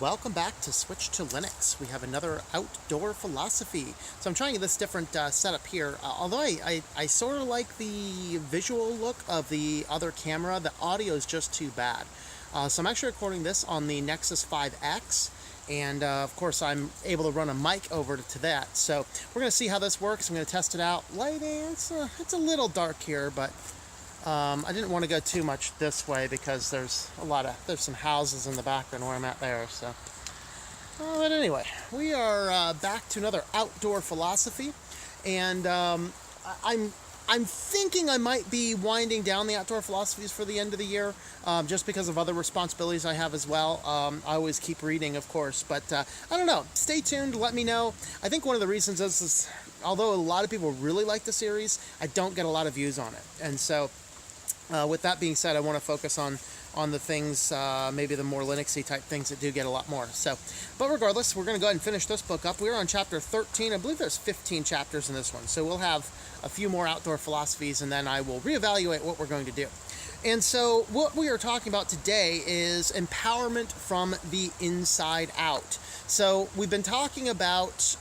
Welcome back to Switch to Linux. We have another outdoor philosophy. So I'm trying this different setup here. Although I sort of like the visual look of the other camera, the audio is just too bad. So I'm actually recording this on the Nexus 5X. And of course I'm able to run a mic over to that. So we're going to see how this works. I'm going to test it out. Lighting, it's a little dark here, but I didn't want to go too much this way because there's some houses in the background where I'm at there. So, but anyway, we are back to another outdoor philosophy, and I'm thinking I might be winding down the outdoor philosophies for the end of the year, just because of other responsibilities I have as well. I always keep reading, of course, but I don't know. Stay tuned. Let me know. I think one of the reasons is although a lot of people really like the series, I don't get a lot of views on it, and so. With that being said, I want to focus on the things, maybe the more Linuxy type things that do get a lot more. So, but regardless, we're going to go ahead and finish this book up. We're on chapter 13. I believe there's 15 chapters in this one. So we'll have a few more outdoor philosophies, and then I will reevaluate what we're going to do. And so what we are talking about today is empowerment from the inside out. So we've been talking about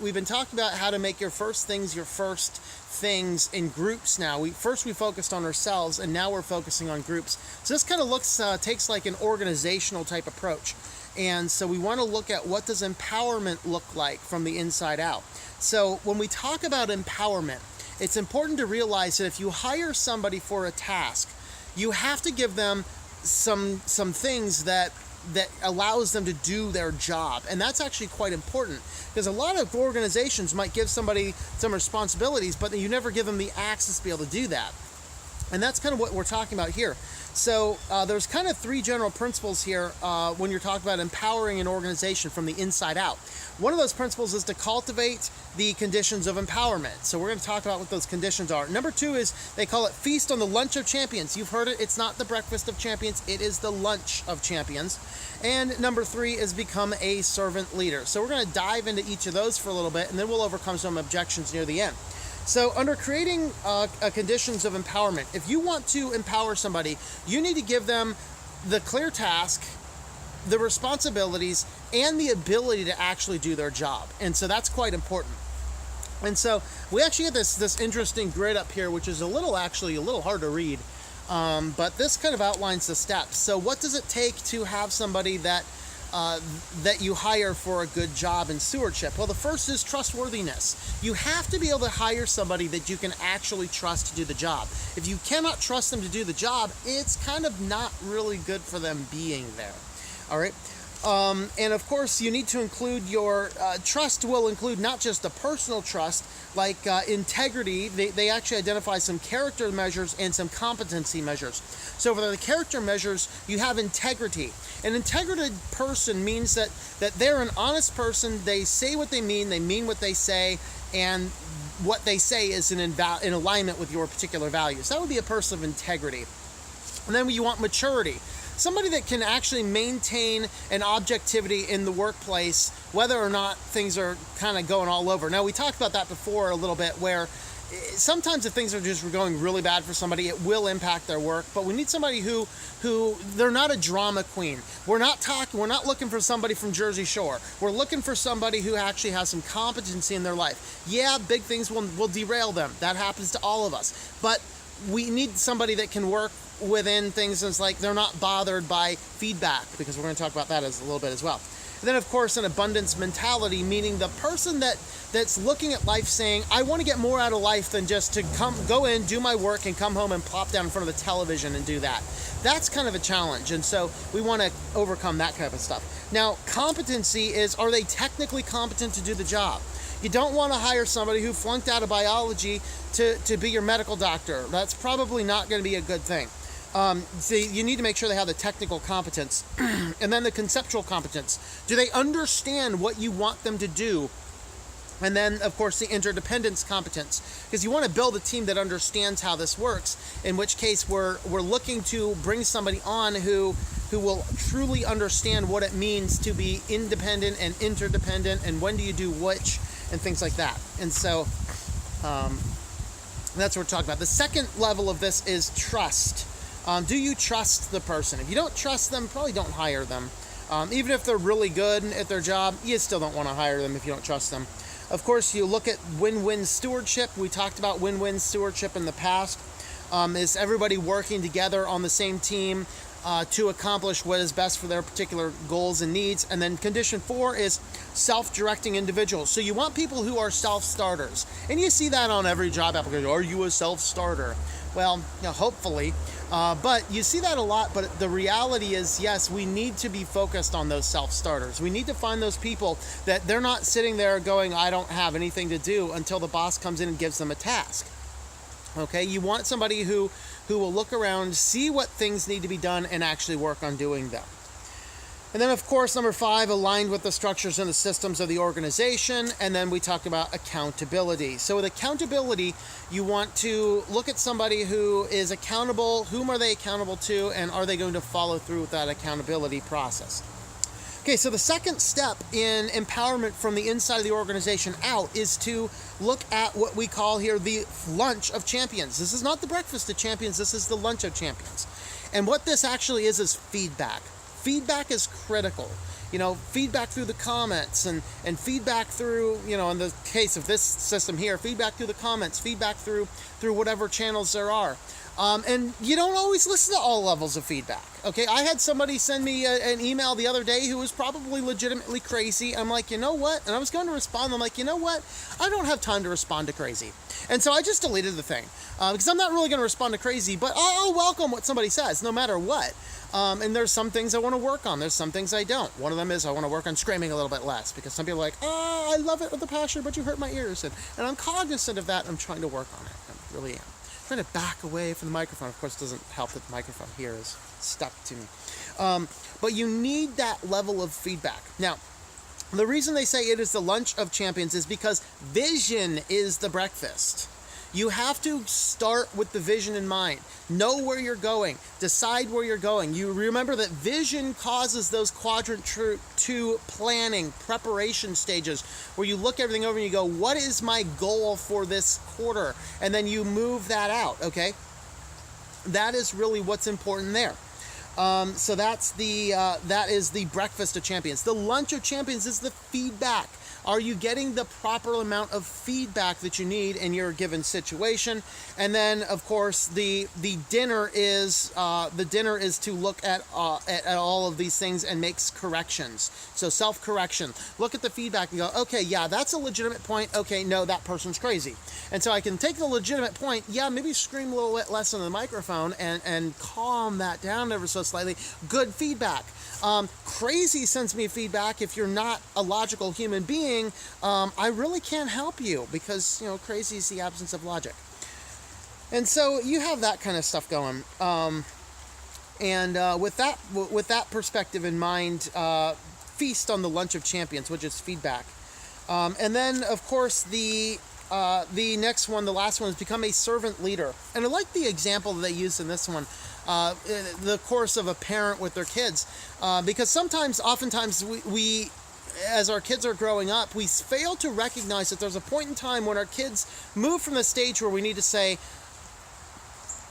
we've been talking about how to make your first things your first things in groups. Now we focused on ourselves, and now we're focusing on groups. So this kind of takes like an organizational type approach, and so we want to look at what does empowerment look like from the inside out. So when we talk about empowerment, it's important to realize that if you hire somebody for a task, you have to give them some things that allows them to do their job. And that's actually quite important, because a lot of organizations might give somebody some responsibilities, but you never give them the access to be able to do that. And that's kind of what we're talking about here. So there's kind of three general principles here when you're talking about empowering an organization from the inside out. One of those principles is to cultivate the conditions of empowerment. So we're going to talk about what those conditions are. Number two is they call it feast on the lunch of champions. You've heard it. It's not the breakfast of champions. It is the lunch of champions. And number three is become a servant leader. So we're going to dive into each of those for a little bit, and then we'll overcome some objections near the end. So under creating conditions of empowerment, if you want to empower somebody, you need to give them the clear task, the responsibilities, and the ability to actually do their job. And so that's quite important. And so we actually have this interesting grid up here, which is a little hard to read, but this kind of outlines the steps. So what does it take to have somebody that you hire for a good job in stewardship? Well, the first is trustworthiness. You have to be able to hire somebody that you can actually trust to do the job. If you cannot trust them to do the job, it's kind of not really good for them being there. All right. And of course, you need to include your trust will include not just the personal trust, like integrity. They actually identify some character measures and some competency measures. So for the character measures, you have integrity. An integrated person means that they're an honest person. They say what they mean what they say, and what they say is in alignment with your particular values. That would be a person of integrity. And then you want maturity. Somebody that can actually maintain an objectivity in the workplace, whether or not things are kind of going all over. Now, we talked about that before a little bit, where sometimes if things are just going really bad for somebody, it will impact their work. But we need somebody who they're not a drama queen. We're not looking for somebody from Jersey Shore. We're looking for somebody who actually has some competency in their life. Yeah, big things will derail them. That happens to all of us. But we need somebody that can work within things as like they're not bothered by feedback, because we're going to talk about that as a little bit as well. And then, of course, an abundance mentality, meaning the person that's looking at life saying, I want to get more out of life than just to go in, do my work, and come home and plop down in front of the television and do that. That's kind of a challenge, and so we want to overcome that kind of stuff. Now, competency is, are they technically competent to do the job? You don't want to hire somebody who flunked out of biology to be your medical doctor. That's probably not going to be a good thing. So you need to make sure they have the technical competence. And then the conceptual competence. Do they understand what you want them to do? And then, of course, the interdependence competence, because you want to build a team that understands how this works, in which case we're looking to bring somebody on who will truly understand what it means to be independent and interdependent, and when do you do which, and things like that. And so that's what we're talking about. The second level of this is trust. Do you trust the person? If you don't trust them, probably don't hire them. Even if they're really good at their job, you still don't want to hire them if you don't trust them. Of course, you look at win-win stewardship. We talked about win-win stewardship in the past. Is everybody working together on the same team to accomplish what is best for their particular goals and needs. And then condition 4 is self-directing individuals. So you want people who are self-starters. And you see that on every job application. Are you a self-starter? Well, hopefully. But you see that a lot, but the reality is, yes, we need to be focused on those self-starters. We need to find those people that they're not sitting there going, I don't have anything to do, until the boss comes in and gives them a task. Okay, you want somebody who will look around, see what things need to be done, and actually work on doing them. And then, of course, number 5, aligned with the structures and the systems of the organization. And then we talked about accountability. So with accountability, you want to look at somebody who is accountable. Whom are they accountable to? And are they going to follow through with that accountability process? Okay, so the second step in empowerment from the inside of the organization out is to look at what we call here the lunch of champions. This is not the breakfast of champions. This is the lunch of champions. And what this actually is feedback. Feedback is critical. Feedback through the comments and feedback through, in the case of this system here, feedback through the comments, feedback through whatever channels there are. And you don't always listen to all levels of feedback. Okay, I had somebody send me an email the other day who was probably legitimately crazy. I'm like, you know what? And I was going to respond. I'm like, you know what? I don't have time to respond to crazy. And so I just deleted the thing because I'm not really going to respond to crazy, but I'll welcome what somebody says no matter what. And there's some things I want to work on. There's some things I don't. One of them is I want to work on screaming a little bit less because some people are like, I love it with a passion, but you hurt my ears. And I'm cognizant of that. And I'm trying to work on it. I really am. I'm trying to back away from the microphone. Of course, it doesn't help that the microphone here is stuck to me. But you need that level of feedback. Now, the reason they say it is the lunch of champions is because vision is the breakfast. You have to start with the vision in mind. Know where you're going. Decide where you're going. You remember that vision causes those quadrant 2 planning, preparation stages where you look everything over and you go, what is my goal for this quarter? And then you move that out, okay? That is really what's important there. So that is the breakfast of champions. The lunch of champions is the feedback. Are you getting the proper amount of feedback that you need in your given situation? And then, of course, the dinner is to look at all of these things and make corrections. So self-correction. Look at the feedback and go, okay, yeah, that's a legitimate point. Okay, no, that person's crazy. And so I can take the legitimate point. Yeah, maybe scream a little bit less into the microphone and calm that down ever so slightly. Good feedback. Crazy sends me feedback. If you're not a logical human being, I really can't help you because, crazy is the absence of logic. And so you have that kind of stuff going. And with that perspective in mind, feast on the lunch of champions, which is feedback. And then, of course, the next one, the last one, is become a servant leader. And I like the example that they use in this one. The course of a parent with their kids, because oftentimes we, as our kids are growing up, we fail to recognize that there's a point in time when our kids move from the stage where we need to say,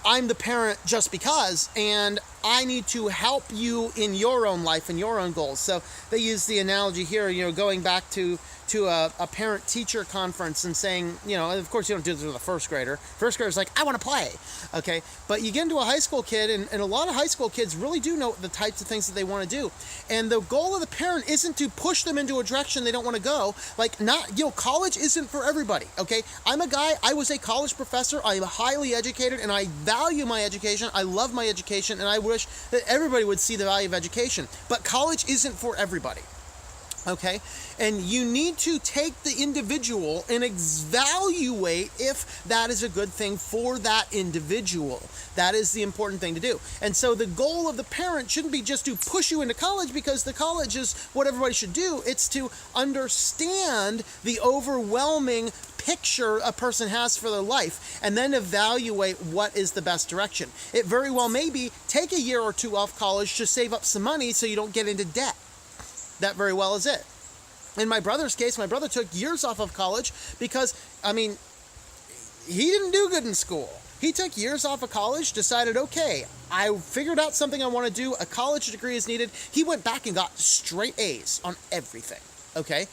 I'm the parent just because, and I need to help you in your own life and your own goals. So they use the analogy here, going back to a parent-teacher conference and saying, of course you don't do this with a first grader. First grader's like, I want to play, okay? But you get into a high school kid, and a lot of high school kids really do know the types of things that they want to do. And the goal of the parent isn't to push them into a direction they don't want to go. College isn't for everybody, okay? I'm a guy, I was a college professor, I'm highly educated, and I value my education, I love my education, and I wish that everybody would see the value of education. But college isn't for everybody. Okay, and you need to take the individual and evaluate if that is a good thing for that individual. That is the important thing to do. And so the goal of the parent shouldn't be just to push you into college because the college is what everybody should do. It's to understand the overwhelming picture a person has for their life and then evaluate what is the best direction. It very well may be take a year or two off college to save up some money so you don't get into debt. That very well is it. In my brother's case, my brother took years off of college because, he didn't do good in school. He took years off of college, decided, okay, I figured out something I want to do. A college degree is needed. He went back and got straight A's on everything, okay?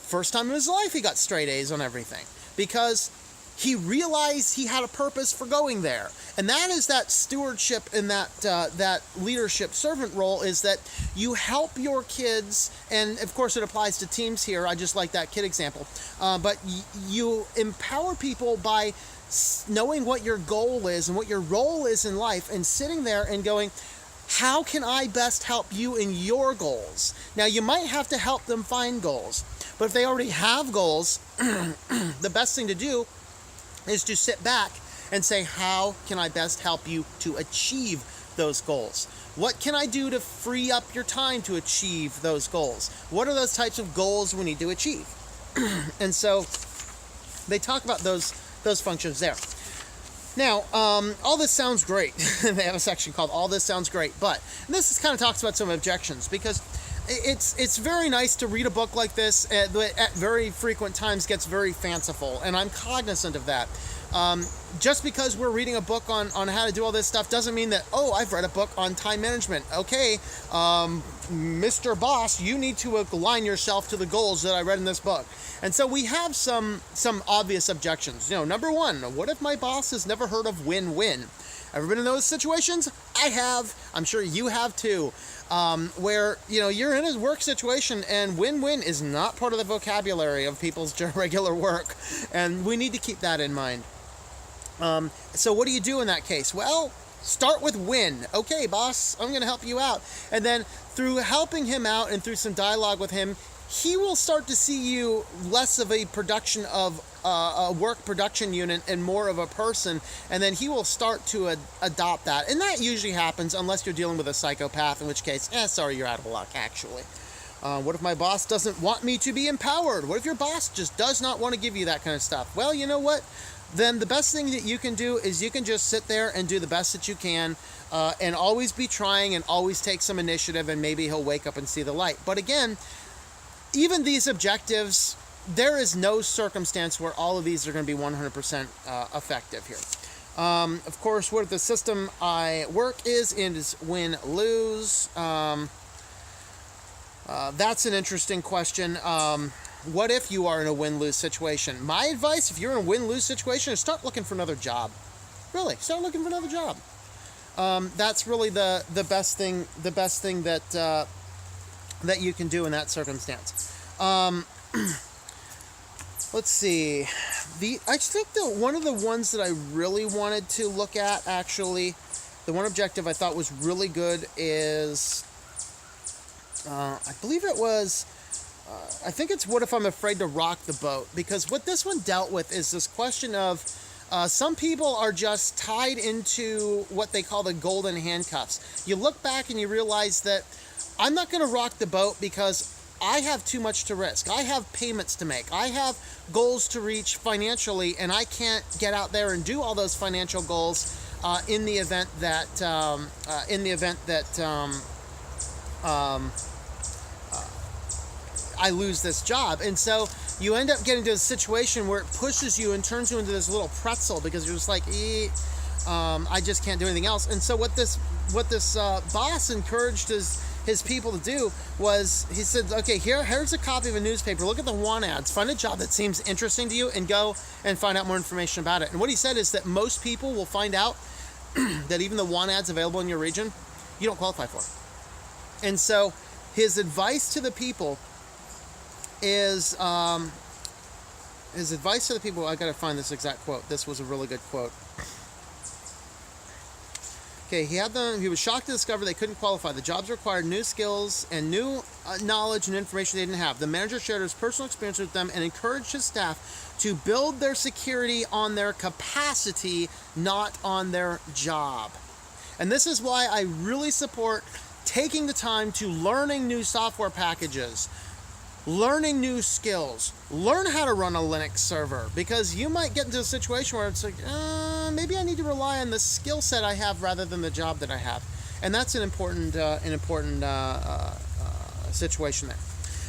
First time in his life he got straight A's on everything because he realized he had a purpose for going there. And that is that stewardship and that leadership servant role, is that you help your kids, and of course it applies to teams here. I just like that kid example. But you empower people by knowing what your goal is and what your role is in life, and sitting there and going, how can I best help you in your goals? Now, you might have to help them find goals, but if they already have goals, the best thing to do is to sit back and say, how can I best help you to achieve those goals? What can I do to free up your time to achieve those goals? What are those types of goals we need to achieve? And so they talk about those functions there. Now, all this sounds great. They have a section called All This Sounds Great, but this kind of talks about some objections, because it's very nice to read a book like this, but at very frequent times gets very fanciful, and I'm cognizant of that. Just because we're reading a book on how to do all this stuff doesn't mean that, oh, I've read a book on time management. Okay, Mr. Boss, you need to align yourself to the goals that I read in this book. And so we have some obvious objections. Number one, what if my boss has never heard of win-win? Ever been in those situations? I have. I'm sure you have too. Where, you're in a work situation and win-win is not part of the vocabulary of people's regular work. And we need to keep that in mind. So what do you do in that case? Well, start with win. Okay, boss, I'm going to help you out. And then through helping him out and through some dialogue with him, he will start to see you less of a production of a work production unit and more of a person, and then he will start to adopt that. And that usually happens unless you're dealing with a psychopath, in which case, sorry, you're out of luck, actually. What if my boss doesn't want me to be empowered? What if your boss just does not want to give you that kind of stuff? Well, you know what? Then the best thing that you can do is you can just sit there and do the best that you can, and always be trying and always take some initiative, and maybe he'll wake up and see the light. But again, even these objectives, there is no circumstance where all of these are going to be 100% effective here. Of course, what the system I work is win-lose. That's an interesting question. What if you are in a win-lose situation? My advice, if you're in a win-lose situation, is start looking for another job. Really, start looking for another job. That's really the best thing that you can do in that circumstance. Let's see. I think that one of the ones that I really wanted to look at, actually, the one objective I thought was really good is, I believe it was, I think it's what if I'm afraid to rock the boat? Because what this one dealt with is this question of some people are just tied into what they call the golden handcuffs. You look back and you realize that I'm not going to rock the boat because I have too much to risk. I have payments to make. I have goals to reach financially, and I can't get out there and do all those financial goals in the event that I lose this job. And so you end up getting to a situation where it pushes you and turns you into this little pretzel, because you're just like, I just can't do anything else. And so what this boss encouraged his people to do was, he said, okay, here's a copy of a newspaper. Look at the want ads. Find a job that seems interesting to you and go and find out more information about it. And what he said is that most people will find out that even the want ads available in your region, you don't qualify for. And so his advice to the people is, I got to find this exact quote. This was a really good quote. Okay, he was shocked to discover they couldn't qualify. The jobs required new skills and new knowledge and information they didn't have. The manager shared his personal experience with them and encouraged his staff to build their security on their capacity, not on their job. And this is why I really support taking the time to learning new software packages, learning new skills, learn how to run a Linux server, because you might get into a situation where it's like, maybe I need to rely on the skill set I have rather than the job that I have. And that's an important situation there.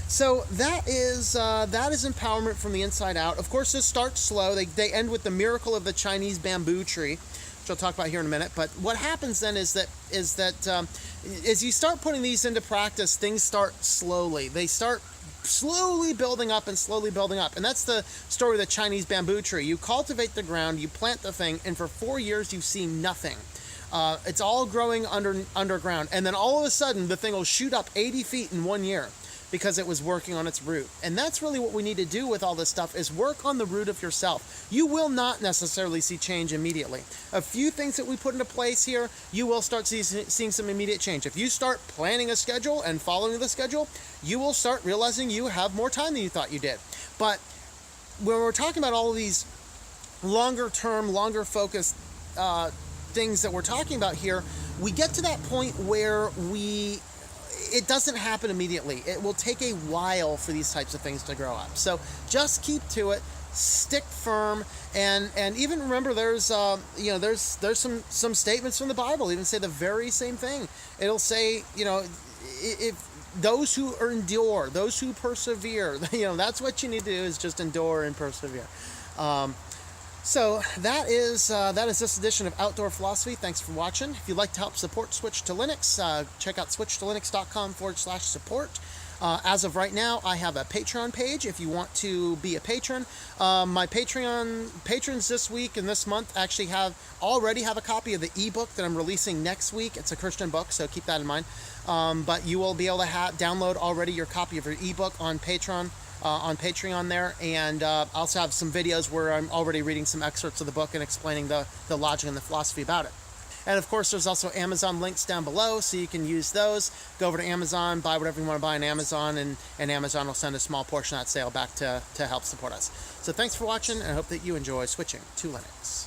So that is empowerment from the inside out. Of course, this starts slow. They end with the miracle of the Chinese bamboo tree, which I'll talk about here in a minute. But what happens then is that as you start putting these into practice, things start slowly. They start slowly building up and slowly building up. And that's the story of the Chinese bamboo tree. You cultivate the ground, you plant the thing, and for 4 years you see nothing. It's all growing underground. And then all of a sudden, the thing will shoot up 80 feet in 1 year because it was working on its root. And that's really what we need to do with all this stuff, is work on the root of yourself. You will not necessarily see change immediately. A few things that we put into place here, you will start seeing some immediate change. If you start planning a schedule and following the schedule, you will start realizing you have more time than you thought you did. But when we're talking about all of these longer term, longer focused things that we're talking about here, we get to that point where it doesn't happen immediately. It will take a while for these types of things to grow up. So just keep to it, stick firm, and even remember there's some statements from the Bible even say the very same thing. It'll say, if those who endure, those who persevere, that's what you need to do, is just endure and persevere. So that is this edition of Outdoor Philosophy. Thanks for watching. If you'd like to help support Switch to Linux, check out switchtolinux.com/support. As of right now, I have a Patreon page if you want to be a patron. My Patreon patrons this week and this month actually already have a copy of the ebook that I'm releasing next week. It's a Christian book, so keep that in mind. But you will be able to download already your copy of your ebook on Patreon. There, and I also have some videos where I'm already reading some excerpts of the book and explaining the logic and the philosophy about it. And of course, there's also Amazon links down below, so you can use those. Go over to Amazon, buy whatever you want to buy on Amazon, and Amazon will send a small portion of that sale back to help support us. So thanks for watching, and I hope that you enjoy switching to Linux.